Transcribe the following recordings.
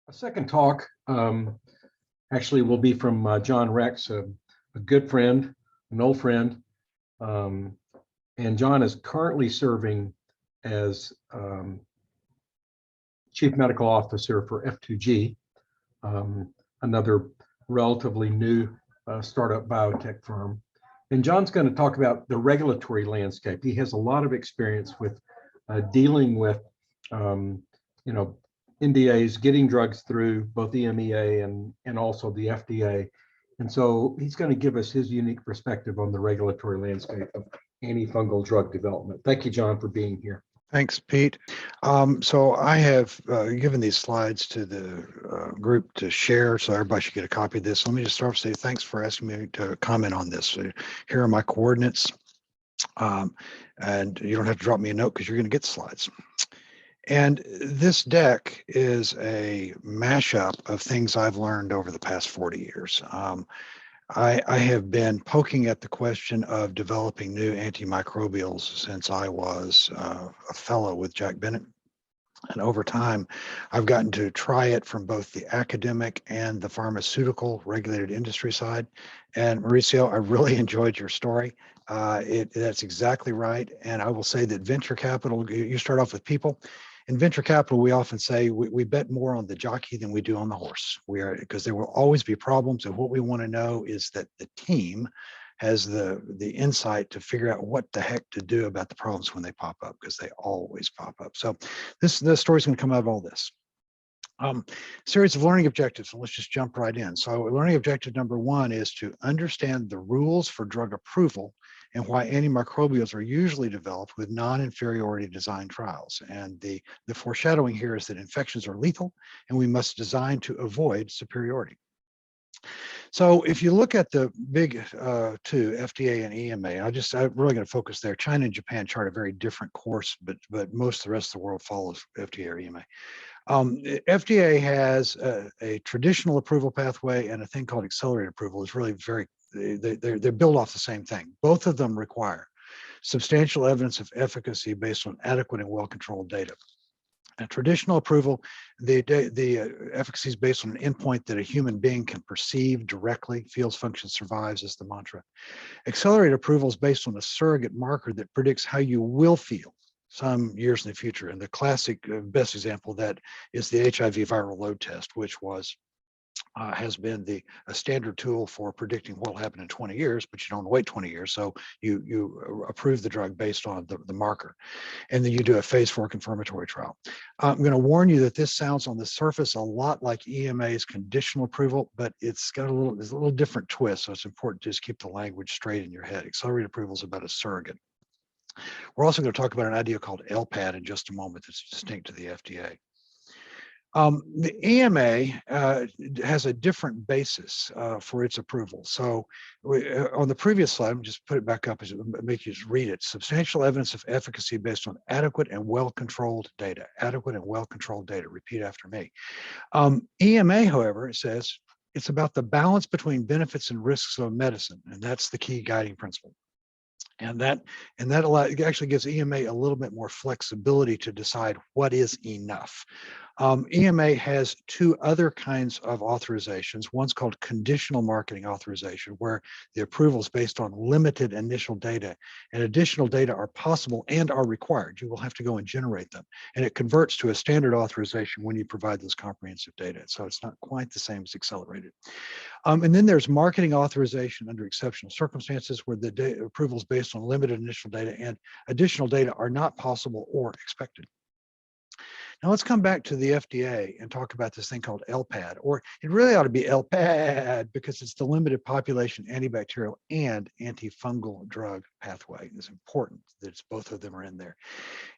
A second talk actually will be from John Rex, a good friend, an old friend. Um, and John is currently serving as Chief Medical Officer for F2G, another relatively new startup biotech firm. And John's going to talk about the regulatory landscape. He has a lot of experience with dealing with, you know, NDAs, getting drugs through both the EMEA and also the FDA. And so he's going to give us his unique perspective on the regulatory landscape of antifungal drug development. Thank you, John, for being here. Thanks, Pete. So I have given these slides to the group to share, so everybody should get a copy of this. Let me just start with say thanks for asking me to comment on this. So here are my coordinates, and you don't have to drop me a note because you're going to get the slides. And this deck is a mashup of things I've learned over the past 40 years. I have been poking at the question of developing new antimicrobials since I was a fellow with Jack Bennett. And over time, I've gotten to try it from both the academic and the pharmaceutical regulated industry side. And Mauricio, I really enjoyed your story. That's exactly right. And I will say that venture capital, you start off with people. In venture capital, we often say we bet more on the jockey than we do on the horse. Because there will always be problems, and what we want to know is that the team has the insight to figure out what the heck to do about the problems when they pop up, because they always pop up. So this story is going to come out of all this. Series of learning objectives, and let's just jump right in. So learning objective number one is to understand the rules for drug approval and why antimicrobials are usually developed with non-inferiority design trials. And the foreshadowing here is that infections are lethal and we must design to avoid superiority. So if you look at the big two, FDA and EMA, I'm really going to focus there. China and Japan chart a very different course, but most of the rest of the world follows FDA or EMA. FDA has a traditional approval pathway and a thing called accelerated approval. Is really they're built off the same thing. Both of them require substantial evidence of efficacy based on adequate and well-controlled data. A traditional approval, the efficacy is based on an endpoint that a human being can perceive directly. Feels, functions, survives is the mantra. Accelerated approval is based on a surrogate marker that predicts how you will feel some years in the future. And the classic best example of that is the HIV viral load test, which has been a standard tool for predicting what will happen in 20 years, but you don't wait 20 years. So you approve the drug based on the marker. And then you do a phase 4 confirmatory trial. I'm going to warn you that this sounds on the surface a lot like EMA's conditional approval, but it's got a little different twist. So it's important to just keep the language straight in your head. Accelerated approval is about a surrogate. We're also going to talk about an idea called LPAD in just a moment that's distinct to the FDA. The EMA has a different basis for its approval. So on the previous slide, just put it back up, make you just read it. Substantial evidence of efficacy based on adequate and well-controlled data. Adequate and well-controlled data. Repeat after me. EMA, however, it says it's about the balance between benefits and risks of medicine, and that's the key guiding principle. And that it actually gives EMA a little bit more flexibility to decide what is enough. EMA has two other kinds of authorizations. One's called conditional marketing authorization, where the approval is based on limited initial data, and additional data are possible and are required. You will have to go and generate them. And it converts to a standard authorization when you provide those comprehensive data. So it's not quite the same as accelerated. And then there's marketing authorization under exceptional circumstances, where the approval is based on limited initial data and additional data are not possible or expected. Now let's come back to the FDA and talk about this thing called LPAD, or it really ought to be LPAD because it's the limited population antibacterial and antifungal drug pathway. It's important that both of them are in there.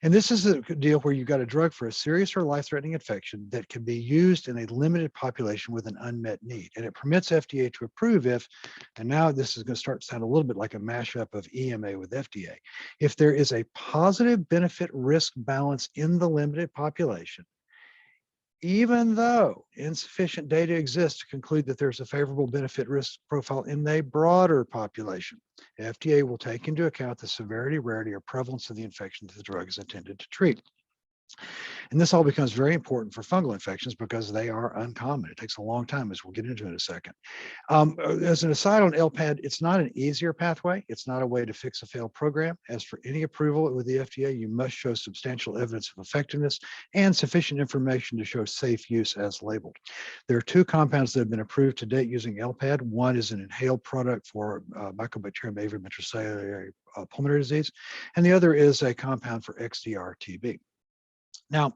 And this is a deal where you've got a drug for a serious or life-threatening infection that can be used in a limited population with an unmet need. And it permits FDA to approve if, and now this is going to start to sound a little bit like a mashup of EMA with FDA, if there is a positive benefit risk balance in the limited population, even though insufficient data exists to conclude that there's a favorable benefit risk profile in a broader population. FDA will take into account the severity, rarity, or prevalence of the infection that the drug is intended to treat. And this all becomes very important for fungal infections because they are uncommon. It takes a long time, as we'll get into in a second. As an aside on LPAD, it's not an easier pathway. It's not a way to fix a failed program. As for any approval with the FDA, you must show substantial evidence of effectiveness and sufficient information to show safe use as labeled. There are two compounds that have been approved to date using LPAD. One is an inhaled product for Mycobacterium avium intracellular pulmonary disease, and the other is a compound for XDR-TB. Now,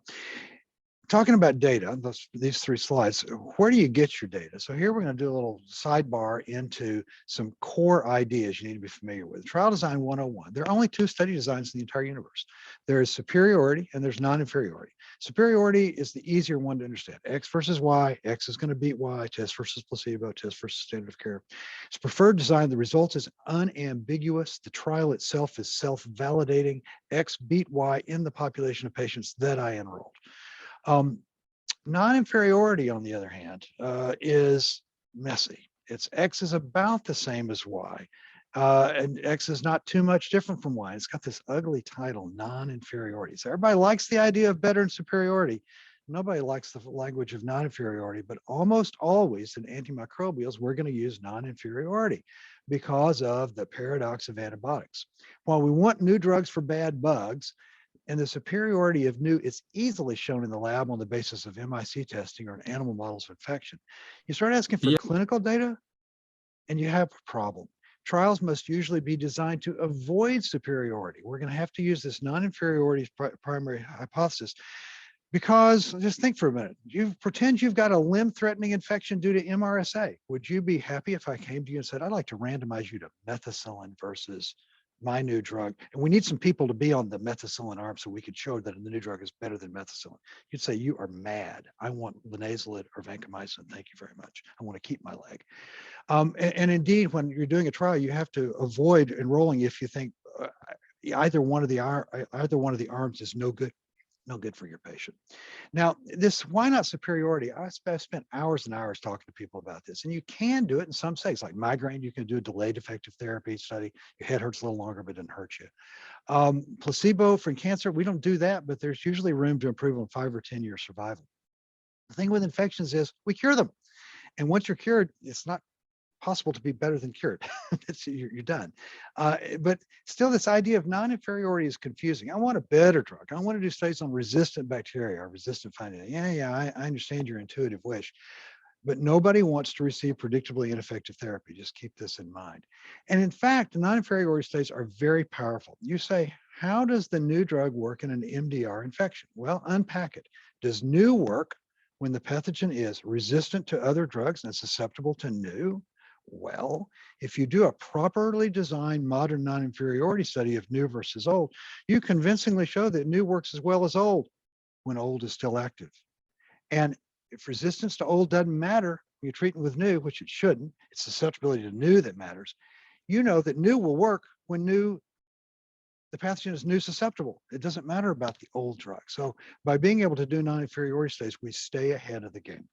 talking about data, these three slides, where do you get your data? So here we're going to do a little sidebar into some core ideas you need to be familiar with. Trial Design 101. There are only two study designs in the entire universe. There is superiority and there's non-inferiority. Superiority is the easier one to understand. X versus Y, X is going to beat Y, test versus placebo, test versus standard of care. It's preferred design. The result is unambiguous. The trial itself is self-validating. X beat Y in the population of patients that I enrolled. Non-inferiority, on the other hand, is messy. It's X is about the same as Y, and X is not too much different from Y. It's got this ugly title, non-inferiority. So everybody likes the idea of better and superiority. Nobody likes the language of non-inferiority, but almost always in antimicrobials, we're going to use non-inferiority because of the paradox of antibiotics. While we want new drugs for bad bugs, and the superiority of new is easily shown in the lab on the basis of MIC testing or in animal models of infection. You start asking for clinical data, and you have a problem. Trials must usually be designed to avoid superiority. We're going to have to use this non-inferiority primary hypothesis because just think for a minute. You pretend you've got a limb-threatening infection due to MRSA. Would you be happy if I came to you and said, I'd like to randomize you to methicillin versus my new drug, and we need some people to be on the methicillin arm so we could show that the new drug is better than methicillin? You'd say, you are mad. I want linezolid or vancomycin. Thank you very much. I want to keep my leg. And indeed, when you're doing a trial, you have to avoid enrolling if you think either one of the arms is no good for your patient. Now, this why not superiority? I spent hours and hours talking to people about this, and you can do it in some settings, like migraine. You can do a delayed effective therapy study. Your head hurts a little longer, but it didn't hurt you. Placebo for cancer, we don't do that, but there's usually room to improve on 5 or 10 year survival. The thing with infections is we cure them, and once you're cured, it's not possible to be better than cured. You're done. But still, this idea of non-inferiority is confusing. I want a better drug. I want to do studies on resistant bacteria or resistant fungi. I understand your intuitive wish, but nobody wants to receive predictably ineffective therapy. Just keep this in mind. And in fact, the non-inferiority studies are very powerful. You say, how does the new drug work in an MDR infection? Well, unpack it. Does new work when the pathogen is resistant to other drugs and susceptible to new? Well, if you do a properly designed modern non-inferiority study of new versus old, you convincingly show that new works as well as old when old is still active. And if resistance to old doesn't matter when you're treating with new, which it shouldn't, it's susceptibility to new that matters. You know that new will work when the pathogen is new susceptible. It doesn't matter about the old drug. So by being able to do non-inferiority studies, we stay ahead of the game.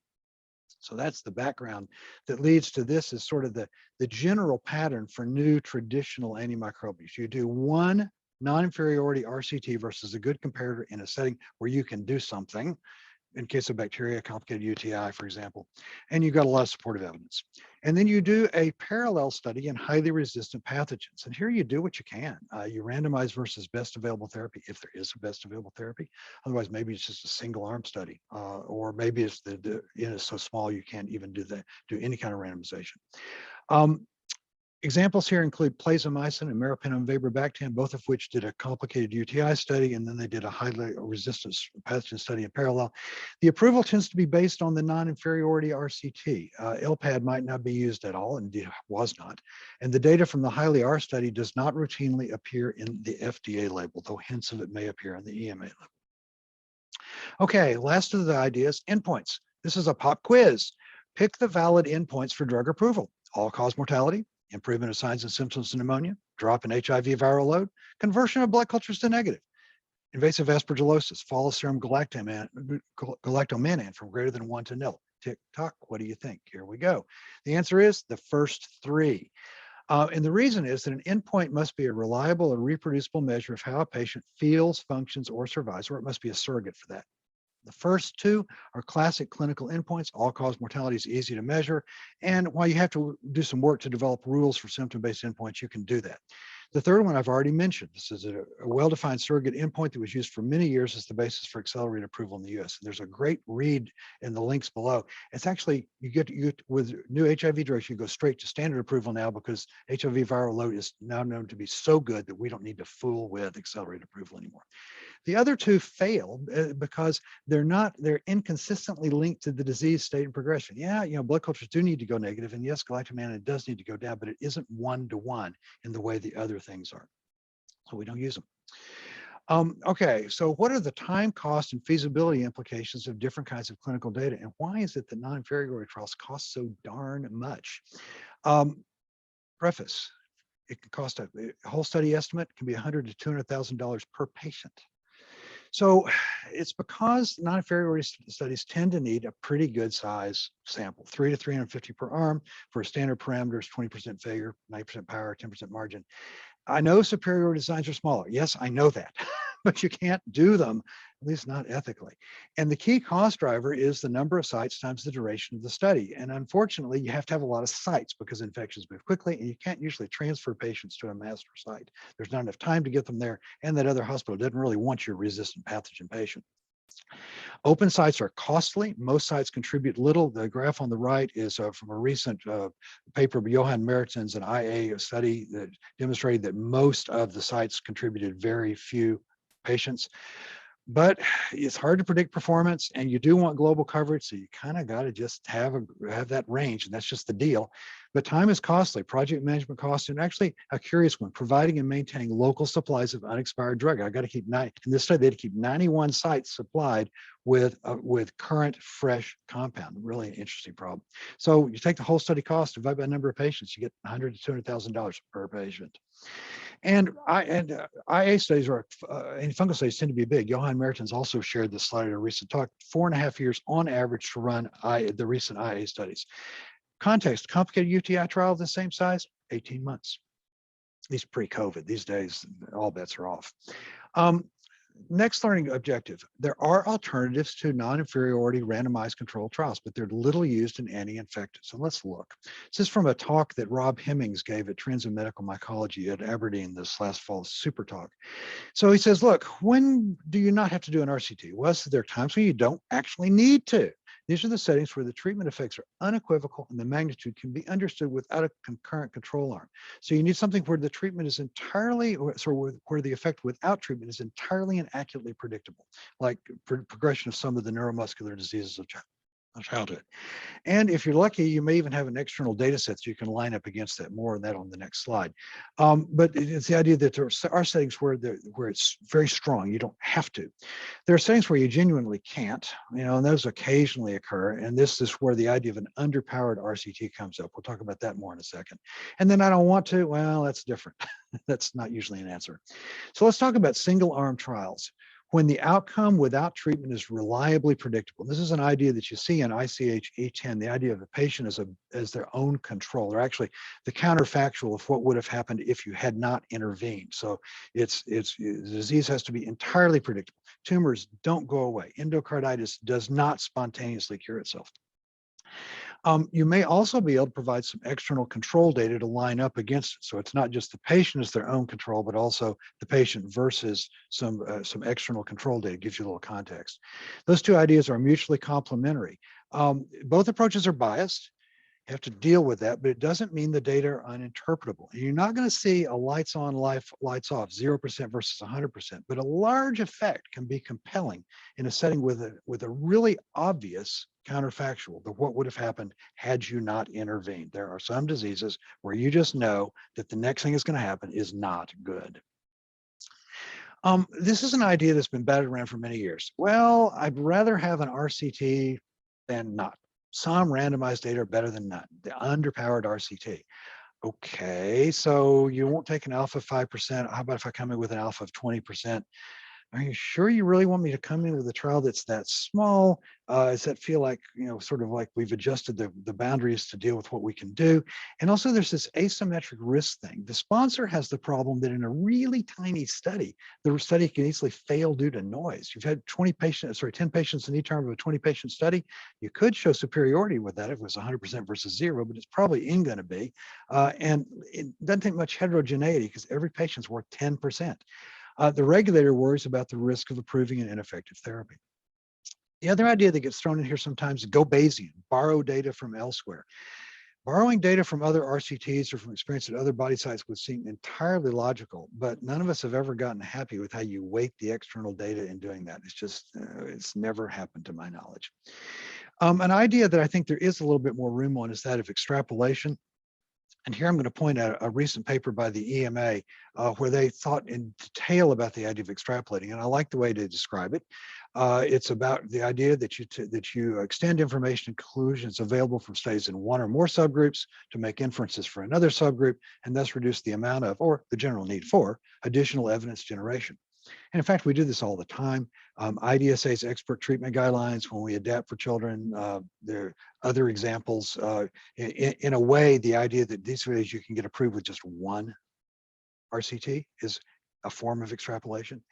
So that's the background that leads to this is sort of the general pattern for new traditional antimicrobials. You do one non-inferiority RCT versus a good comparator in a setting where you can do something, in case of bacteria, complicated UTI, for example, and you've got a lot of supportive evidence. And then you do a parallel study in highly resistant pathogens. And here you do what you can. You randomize versus best available therapy, if there is a best available therapy. Otherwise, maybe it's just a single arm study, or maybe it's the N is so small you can't even do any kind of randomization. Examples here include plazomicin and meropenem-vaborbactam, both of which did a complicated UTI study, and then they did a highly resistant pathogen study in parallel. The approval tends to be based on the non-inferiority RCT. LPAD might not be used at all, and indeed was not. And the data from the highly R study does not routinely appear in the FDA label, though hints of it may appear in the EMA label. Okay, last of the ideas, endpoints. This is a pop quiz. Pick the valid endpoints for drug approval. All-cause mortality, improvement of signs and symptoms of pneumonia, drop in HIV viral load, conversion of blood cultures to negative, invasive aspergillosis, fall of serum galactomannan from greater than 1 to 0. Tick tock, what do you think? Here we go. The answer is the first three. And the reason is that an endpoint must be a reliable and reproducible measure of how a patient feels, functions, or survives, or it must be a surrogate for that. The first two are classic clinical endpoints. All-cause mortality is easy to measure. And while you have to do some work to develop rules for symptom-based endpoints, you can do that. The third one I've already mentioned. This is a well-defined surrogate endpoint that was used for many years as the basis for accelerated approval in the US. There's a great read in the links below. It's actually, you with new HIV drugs, you go straight to standard approval now because HIV viral load is now known to be so good that we don't need to fool with accelerated approval anymore. The other two failed because they're inconsistently linked to the disease state and progression. Yeah, blood cultures do need to go negative, and yes, galactomannan does need to go down, but it isn't one-to-one in the way the other things are. So we don't use them. Okay, so what are the time, cost, and feasibility implications of different kinds of clinical data, and why is it that non-inferiority trials cost so darn much? Preface: it can cost a whole study estimate can be $100,000 to $200,000 per patient. So it's because non-inferiority studies tend to need a pretty good size sample, 3 to 350 per arm for standard parameters, 20% failure, 90% power, 10% margin. I know superiority designs are smaller. Yes, I know that, but you can't do them, at least not ethically. And the key cost driver is the number of sites times the duration of the study. And unfortunately, you have to have a lot of sites because infections move quickly and you can't usually transfer patients to a master site. There's not enough time to get them there, and that other hospital doesn't really want your resistant pathogen patient. Open sites are costly. Most sites contribute little. The graph on the right is from a recent paper by Johan Mertens and IA study that demonstrated that most of the sites contributed very few patients. But it's hard to predict performance, and you do want global coverage, so you kind of got to just have that range, and that's just the deal. But time is costly, project management costs, and actually a curious one, providing and maintaining local supplies of unexpired drug. I got to keep in this study, they had to keep 91 sites supplied with current, fresh compound. Really an interesting problem. So you take the whole study cost, divide by the number of patients, you get $100,000 to $200,000 per patient. And IA studies and fungal studies tend to be big. Johan Mertens also shared this slide at a recent talk, 4.5 years on average to run the recent IA studies. Context, complicated UTI trial of the same size, 18 months. These pre-COVID, these days, all bets are off. Next learning objective. There are alternatives to non-inferiority randomized controlled trials, but they're little used in anti-infectives. So let's look. This is from a talk that Rob Hemmings gave at Trends in Medical Mycology at Aberdeen this last fall, super talk. So he says, look, when do you not have to do an RCT? Well, so there are times when you don't actually need to. These are the settings where the treatment effects are unequivocal and the magnitude can be understood without a concurrent control arm. So you need something where the treatment is entirely, where the effect without treatment is entirely and accurately predictable, like progression of some of the neuromuscular diseases of childhood. And if you're lucky, you may even have an external data set so you can line up against that. More on that on the next slide. But it's the idea that there are settings where it's very strong. You don't have to. There are settings where you genuinely can't, and those occasionally occur. And this is where the idea of an underpowered RCT comes up. We'll talk about that more in a second. And then I don't want to, well, that's different. That's not usually an answer. So let's talk about single-arm trials. When the outcome without treatment is reliably predictable. This is an idea that you see in ICH E10, the idea of the patient as their own control, or actually the counterfactual of what would have happened if you had not intervened. So the disease has to be entirely predictable. Tumors don't go away. Endocarditis does not spontaneously cure itself. You may also be able to provide some external control data to line up against it. So it's not just the patient as their own control, but also the patient versus some external control data. Gives you a little context. Those two ideas are mutually complementary. Both approaches are biased. You have to deal with that, but it doesn't mean the data are uninterpretable. And you're not going to see a lights on, lights off, 0% versus 100%, but a large effect can be compelling in a setting with a really obvious counterfactual, that what would have happened had you not intervened. There are some diseases where you just know that the next thing is going to happen is not good. This is an idea that's been batted around for many years. Well, I'd rather have an RCT than not. Some randomized data are better than none. The underpowered RCT. Okay, so you won't take an alpha of 5%. How about if I come in with an alpha of 20%? are you sure you really want me to come in with a trial that's that small? Does that feel like, sort of like we've adjusted the boundaries to deal with what we can do? And also there's this asymmetric risk thing. The sponsor has the problem that in a really tiny study, the study can easily fail due to noise. You've had 10 patients in each arm of a 20 patient study. You could show superiority with that if it was 100% versus 0, but it's probably ain't going to be. And it doesn't take much heterogeneity because every patient's worth 10%. The regulator worries about the risk of approving an ineffective therapy. The other idea that gets thrown in here sometimes is go Bayesian, borrow data from elsewhere. Borrowing data from other RCTs or from experience at other body sites would seem entirely logical, but none of us have ever gotten happy with how you weight the external data in doing that. It's just, it's never happened to my knowledge. An idea that I think there is a little bit more room on is that of extrapolation. And here I'm going to point out a recent paper by the EMA where they thought in detail about the idea of extrapolating, and I like the way they describe it. It's about the idea that you extend information and conclusions available from studies in one or more subgroups to make inferences for another subgroup, and thus reduce the amount of, or the general need for, additional evidence generation. And in fact, we do this all the time. IDSA's expert treatment guidelines, when we adapt for children, there are other examples. In a way, the idea that these ways you can get approved with just one RCT is a form of extrapolation.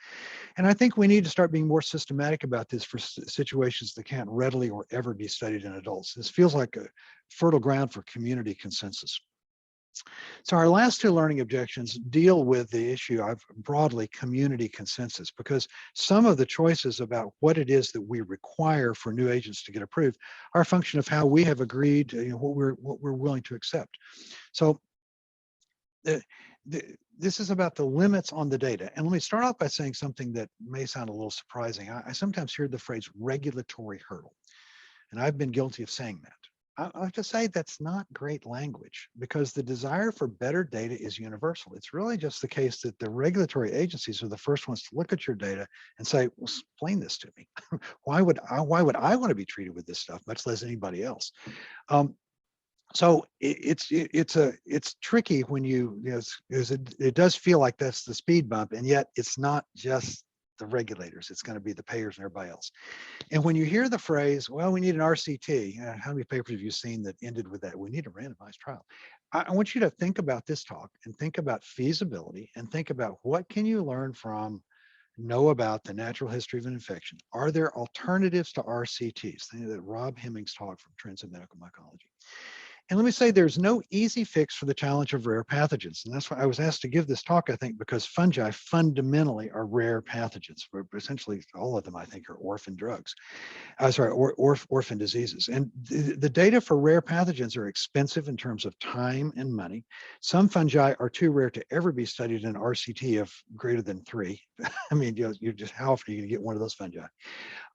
And I think we need to start being more systematic about this for situations that can't readily or ever be studied in adults. This feels like a fertile ground for community consensus. So our last two learning objections deal with the issue of broadly community consensus, because some of the choices about what it is that we require for new agents to get approved are a function of how we have agreed, what we're willing to accept. So this is about the limits on the data. And let me start off by saying something that may sound a little surprising. I sometimes hear the phrase regulatory hurdle, and I've been guilty of saying that. I have to say that's not great language, because the desire for better data is universal. It's really just the case that the regulatory agencies are the first ones to look at your data and say, well, explain this to me. Why would I want to be treated with this stuff, much less anybody else? So it's tricky when it does feel like that's the speed bump, and yet it's not just the regulators. It's going to be the payers and everybody else. And when you hear the phrase, well, we need an RCT, how many papers have you seen that ended with that? We need a randomized trial. I want you to think about this talk and think about feasibility and think about what can you learn from, know about the natural history of an infection. Are there alternatives to RCTs? Think of that Rob Hemmings talk from Trends in Medical Mycology. And let me say, there's no easy fix for the challenge of rare pathogens. And that's why I was asked to give this talk, I think, because fungi fundamentally are rare pathogens. Essentially, all of them, I think, are orphan drugs. Orphan diseases. And the data for rare pathogens are expensive in terms of time and money. Some fungi are too rare to ever be studied in an RCT of greater than 3. I mean, you're just, how often are you going to get one of those fungi?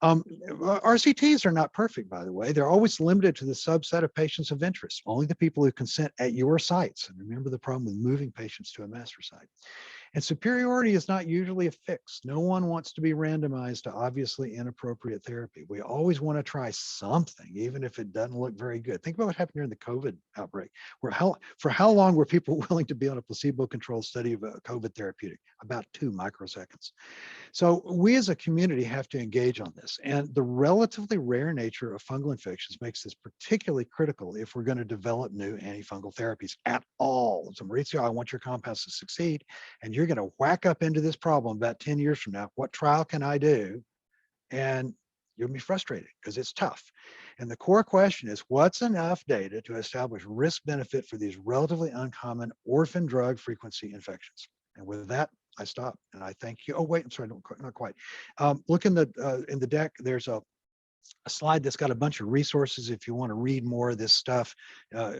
RCTs are not perfect, by the way. They're always limited to the subset of patients of interest, only the people who consent at your sites. And remember the problem with moving patients to a master site. And superiority is not usually a fix. No one wants to be randomized to obviously inappropriate therapy. We always want to try something, even if it doesn't look very good. Think about what happened during the COVID outbreak, where for how long were people willing to be on a placebo-controlled study of a COVID therapeutic? About 2 microseconds. So we as a community have to engage on this. And the relatively rare nature of fungal infections makes this particularly critical if we're going to develop new antifungal therapies at all. So Maurizio, I want your compounds to succeed, and you're going to whack up into this problem about 10 years from now. What trial can I do? And you'll be frustrated because it's tough. And the core question is, what's enough data to establish risk benefit for these relatively uncommon orphan drug frequency infections? And with that, I stop and I thank you. Oh, wait, I'm sorry, not quite. Look in the deck, there's a slide that's got a bunch of resources if you want to read more of this stuff,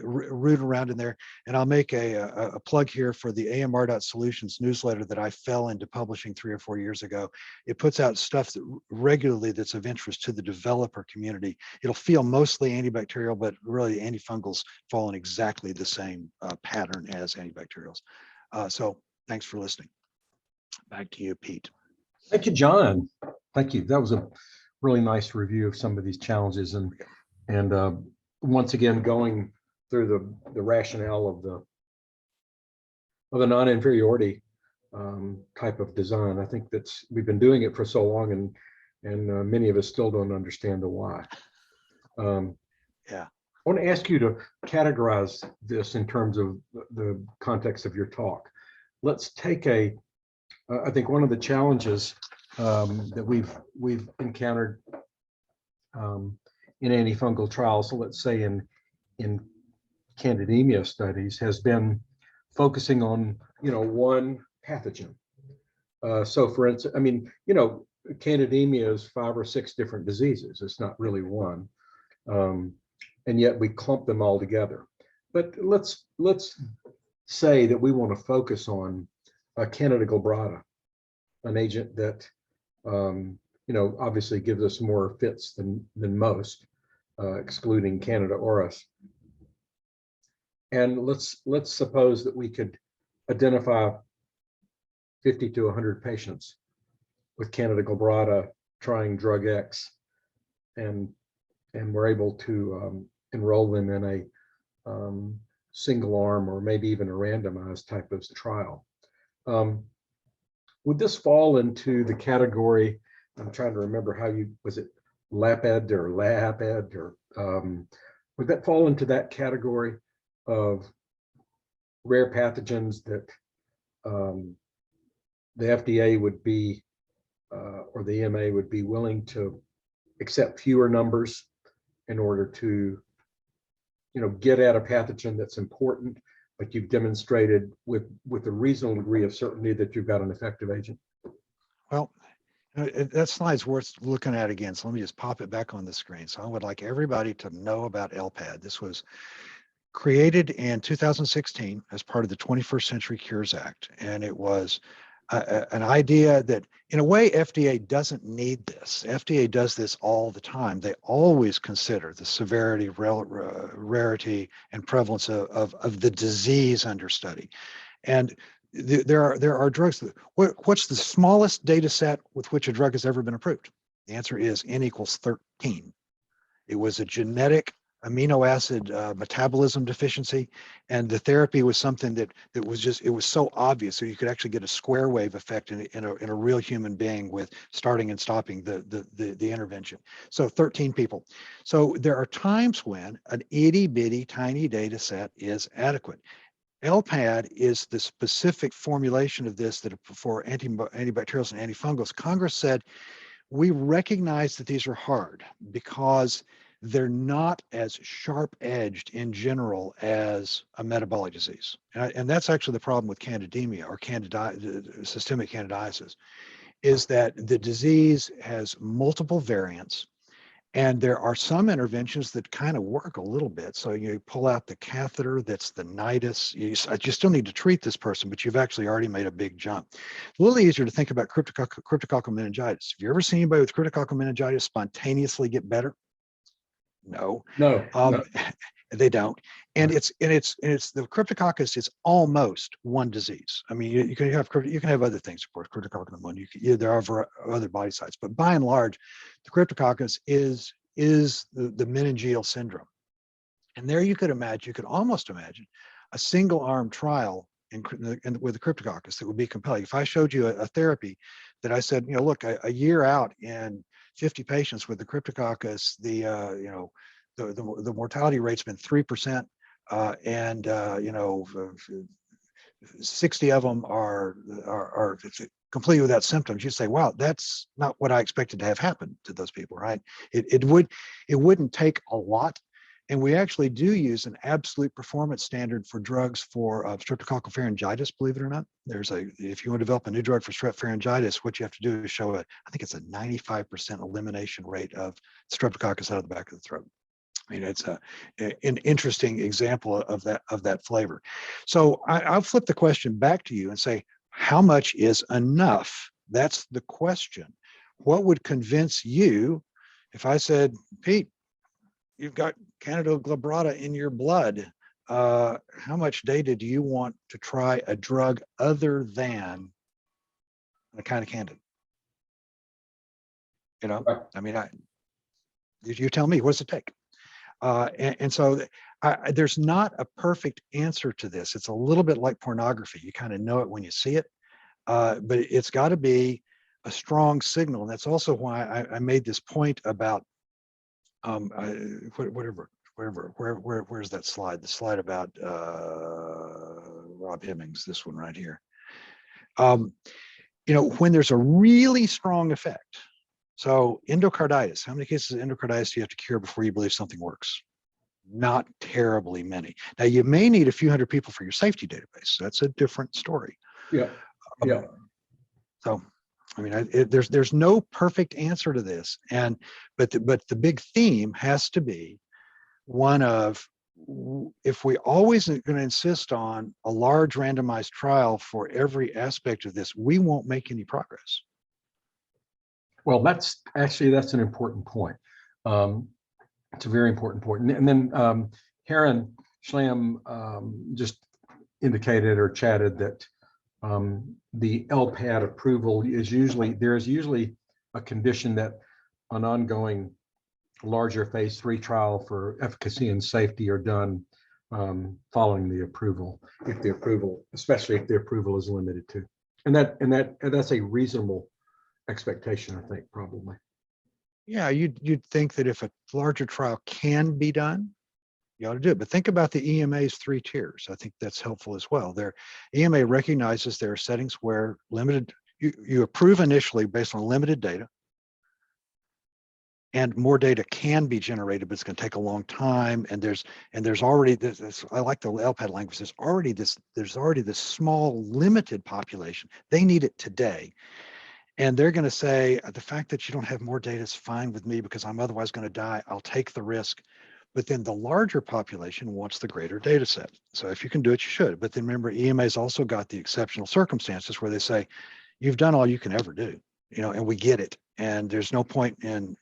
root around in there. And I'll make a plug here for the AMR.Solutions newsletter that I fell into publishing 3 or 4 years ago. It puts out stuff that regularly that's of interest to the developer community. It'll feel mostly antibacterial, but really antifungals fall in exactly the same pattern as antibacterials. So thanks for listening. Back to you, Pete. Thank you, John. Thank you. That was a really nice review of some of these challenges, and once again going through the rationale of the non-inferiority type of design. I think we've been doing it for so long, and many of us still don't understand the why. Yeah. I want to ask you to categorize this in terms of the context of your talk. Let's take I think one of the challenges that we've encountered in antifungal trials, so let's say in candidemia studies, has been focusing on one pathogen. So for instance, I mean, candidemia is 5 or 6 different diseases. It's not really one. And yet we clump them all together. But let's say that we want to focus on Candida glabrata, an agent that obviously gives us more fits than most, excluding Candida auris. And let's suppose that we could identify 50 to 100 patients with Candida glabrata trying drug X, and we're able to enroll them in a single arm or maybe even a randomized type of trial. Would this fall into the category? I'm trying to remember was it LPAD or LAPAD, or would that fall into that category of rare pathogens that the FDA would be, or the EMA would be willing to accept fewer numbers in order to, get at a pathogen that's important, but you've demonstrated with a reasonable degree of certainty that you've got an effective agent? Well, that slide's worth looking at again. So let me just pop it back on the screen. So I would like everybody to know about LPAD. This was created in 2016 as part of the 21st Century Cures Act. And it was an idea that, in a way, FDA doesn't need this. FDA does this all the time. They always consider the severity, rarity, and prevalence of the disease under study. And there are drugs. What's the smallest data set with which a drug has ever been approved? The answer is N equals 13. It was a genetic amino acid metabolism deficiency, and the therapy was something that was it was so obvious, so you could actually get a square wave effect in a real human being with starting and stopping the intervention. So 13 people. So there are times when an itty bitty tiny data set is adequate. LPAD is the specific formulation of this that for antibacterials and antifungals. Congress said, we recognize that these are hard because they're not as sharp-edged in general as a metabolic disease. And that's actually the problem with candidemia or systemic candidiasis, is that the disease has multiple variants. And there are some interventions that kind of work a little bit. So you pull out the catheter, that's the nidus. You still need to treat this person, but you've actually already made a big jump. It's a little easier to think about cryptococcal meningitis. Have you ever seen anybody with cryptococcal meningitis spontaneously get better? No. No. They don't. And it's the cryptococcus is almost one disease. I mean, you can have other things, of course, cryptococcal pneumonia. There are other body sites, but by and large, the cryptococcus is the meningeal syndrome. And there you could almost imagine a single arm trial with the cryptococcus that would be compelling. If I showed you a therapy that I said, look, a year out in 50 patients with the cryptococcus, the mortality rate's been 3%, and 60 of them are completely without symptoms. You say, wow, that's not what I expected to have happen to those people, right? It wouldn't take a lot. And we actually do use an absolute performance standard for drugs for streptococcal pharyngitis, believe it or not. If you want to develop a new drug for strep pharyngitis, what you have to do is show I think it's a 95% elimination rate of streptococcus out of the back of the throat. I mean, it's an interesting example of that flavor. So I'll flip the question back to you and say, how much is enough? That's the question. What would convince you if I said, Pete, you've got Candida glabrata in your blood. How much data do you want to try a drug other than a kind of Candida? I mean, you tell me, what does it take? And so there's not a perfect answer to this. It's a little bit like pornography. You kind of know it when you see it. but it's got to be a strong signal. And that's also why I made this point about where's that slide? The slide about Rob Hemmings, this one right here. When there's a really strong effect. So endocarditis, how many cases of endocarditis do you have to cure before you believe something works? Not terribly many. Now you may need a few hundred people for your safety database. That's a different story. Yeah. Yeah. So, I mean, there's no perfect answer to this, but the big theme has to be one of, if we always are going to insist on a large randomized trial for every aspect of this, we won't make any progress. Well, that's an important point. It's a very important point. And then Heron Schlam just indicated or chatted that the LPAD approval is usually a condition that an ongoing larger phase 3 trial for efficacy and safety are done following the approval, especially if the approval is limited to, and that's a reasonable expectation, I think, probably. Yeah, you'd think that if a larger trial can be done, you ought to do it. But think about the EMA's 3 tiers. I think that's helpful as well. EMA recognizes there are settings where you approve initially based on limited data, and more data can be generated, but it's going to take a long time. And there's already this, I like the LPAD language. There's already this small limited population. They need it today. And they're going to say, the fact that you don't have more data is fine with me because I'm otherwise going to die. I'll take the risk. But then the larger population wants the greater data set. So if you can do it, you should. But then remember, EMA's also got the exceptional circumstances where they say, you've done all you can ever do, and we get it. And there's no point in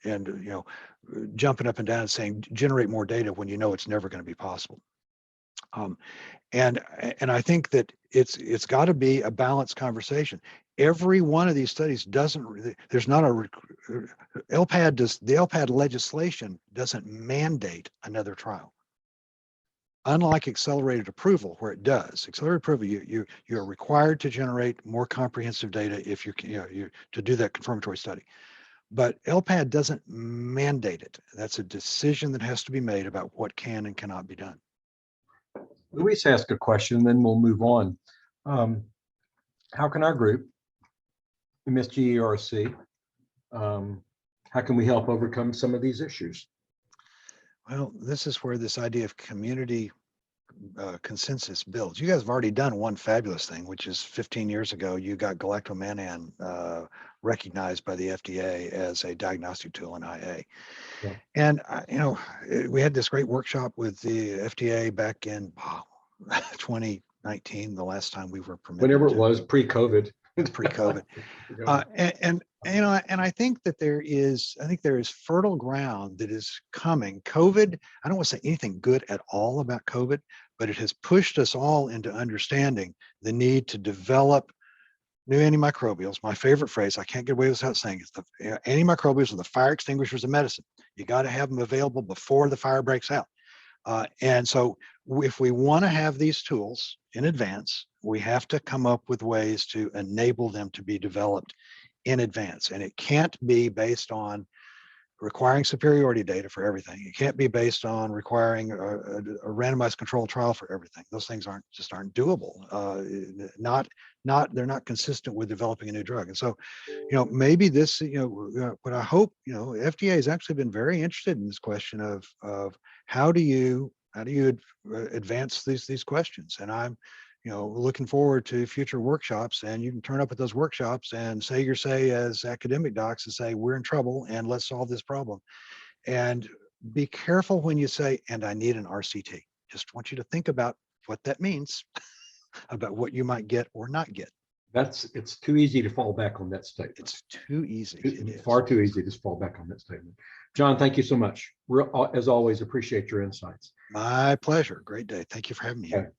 jumping up and down and saying, generate more data when you know it's never going to be possible. And I think that it's got to be a balanced conversation. Every one of these studies there's not the LPAD legislation doesn't mandate another trial. Unlike accelerated approval, where it does. Accelerated approval, you're required to generate more comprehensive data if you to do that confirmatory study. But LPAD doesn't mandate it. That's a decision that has to be made about what can and cannot be done. Luis asked a question, then we'll move on. How can our group, MSGERC, how can we help overcome some of these issues? Well, this is where this idea of community consensus builds. You guys have already done one fabulous thing, which is 15 years ago, you got galactomannan recognized by the FDA as a diagnostic tool in IA. Yeah. And, we had this great workshop with the FDA back in 2019, the last time we were permitted. Whenever it was, pre-COVID. Pre-COVID. And I think that there is fertile ground that is coming. COVID, I don't want to say anything good at all about COVID, but it has pushed us all into understanding the need to develop new antimicrobials. My favorite phrase, I can't get away without saying, is the antimicrobials are the fire extinguishers of medicine. You got to have them available before the fire breaks out. And so if we want to have these tools in advance, we have to come up with ways to enable them to be developed in advance. And it can't be based on requiring superiority data for everything. It can't be based on requiring a randomized controlled trial for everything. Those things aren't doable. They're not consistent with developing a new drug. And so, maybe this, what I hope, FDA has actually been very interested in this question of how do you advance these questions. And I'm, looking forward to future workshops, and you can turn up at those workshops and say your say as academic docs and say, we're in trouble and let's solve this problem. And be careful when you say, and I need an RCT. Just want you to think about what that means, about what you might get or not get. It's too easy to fall back on that statement. It's too easy. It's far too easy to fall back on that statement. John, thank you so much. As always, appreciate your insights. My pleasure. Great day. Thank you for having me here.